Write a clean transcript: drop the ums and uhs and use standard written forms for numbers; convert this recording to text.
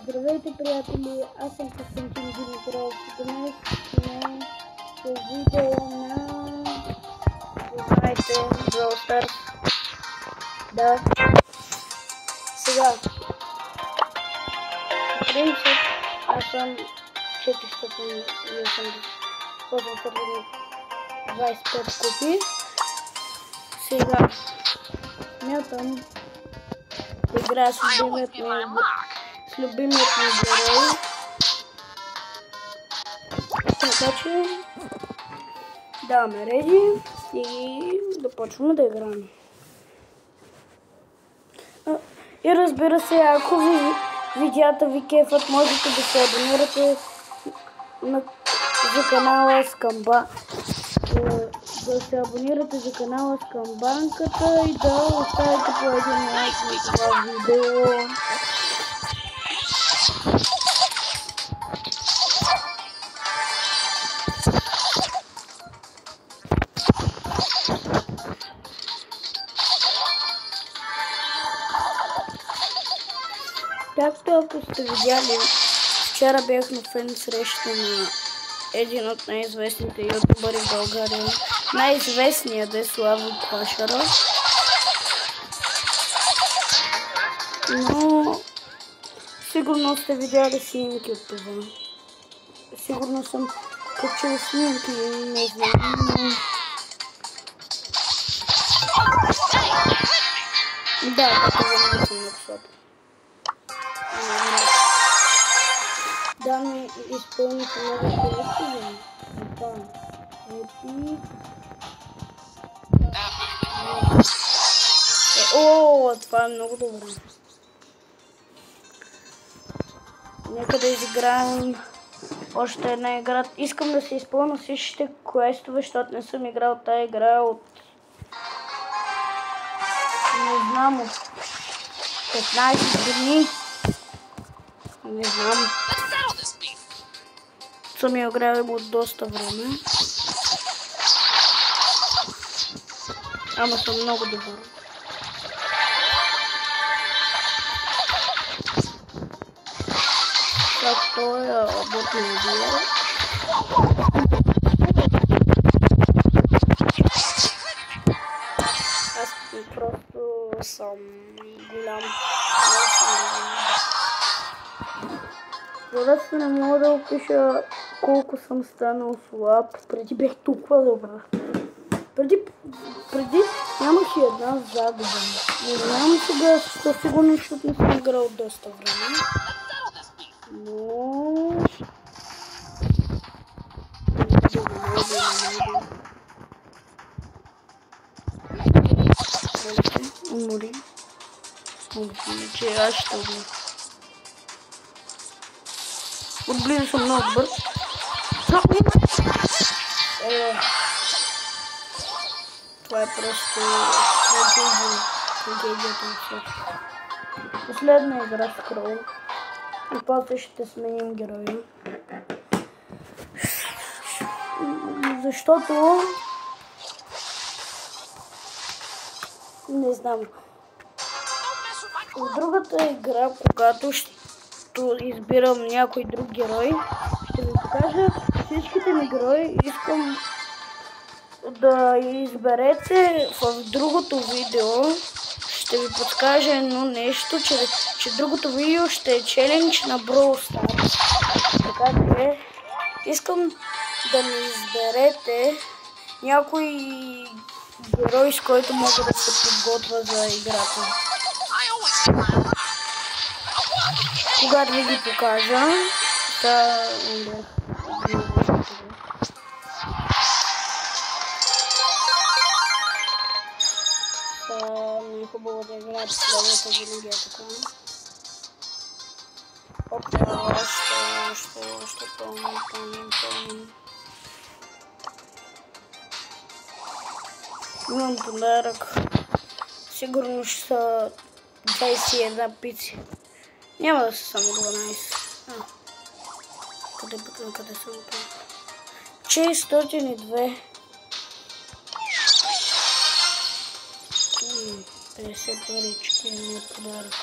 Здравейте, приятели! Аз съм Константин Димитров. Днес сме по видео на... Знаете, Brawl Stars. Да. Сега. В принцип, аз съм 425 копи. Сега. Смятам да играя с любимият ми герой. Така че даваме реди и да почваме да играем. И разбира се, ако видеята ви кефът, можете да се абонирате за канала с да се абонирате за канала с камбанката и да оставите по един лайк на това видео. Както ако сте видяли, вчера бях на фен среща на един от най-известните ютубъри в България. Най-известният да е Славо Клашара. Но сигурно сте видяли снимки от това. Сигурно съм качил снимки, не знам. Да, това съм написал. Да, ми изпълних много колективи. О, това е много добро. Нека да изиграем още една игра. Искам да се изпълня всичките квестове, защото не съм играл тази игра от... Не знам, от 15 дни. Не знам. Съм я играл от доста време. Ама съм много добър. Както е работно видео. Аз просто съм голям. Просто не мога да опиша колко съм станал слаб. Преди бях толкова добра. Преди нямах и една загуба. Не знам сега, със сигурно, защото не съм играл доста време. Но... Умори. Че аз ще умри. Отблизо съм много бърз. Това е просто трагедията на всичко. Последна игра с Крол. И после ще сменим героя. Защото... Не знам. В другата игра, когато ще избирам някой друг герой, ще ви покажа всичките ми герои. Искам да изберете в другото видео. Ще ви подскажа едно нещо, че другото видео ще е челендж на Brawl Stars. Така че искам да ми изберете някой герой, с който мога да се подготвя за играта. Когато ви ги покажа, ми е хубаво да играят следвата винаги е така. Опа, още пълним. Имам подарък. Сигурно ще са 21 пици. Няма да са само 12. Къде съм това? 602. 50 парички ми е подарък.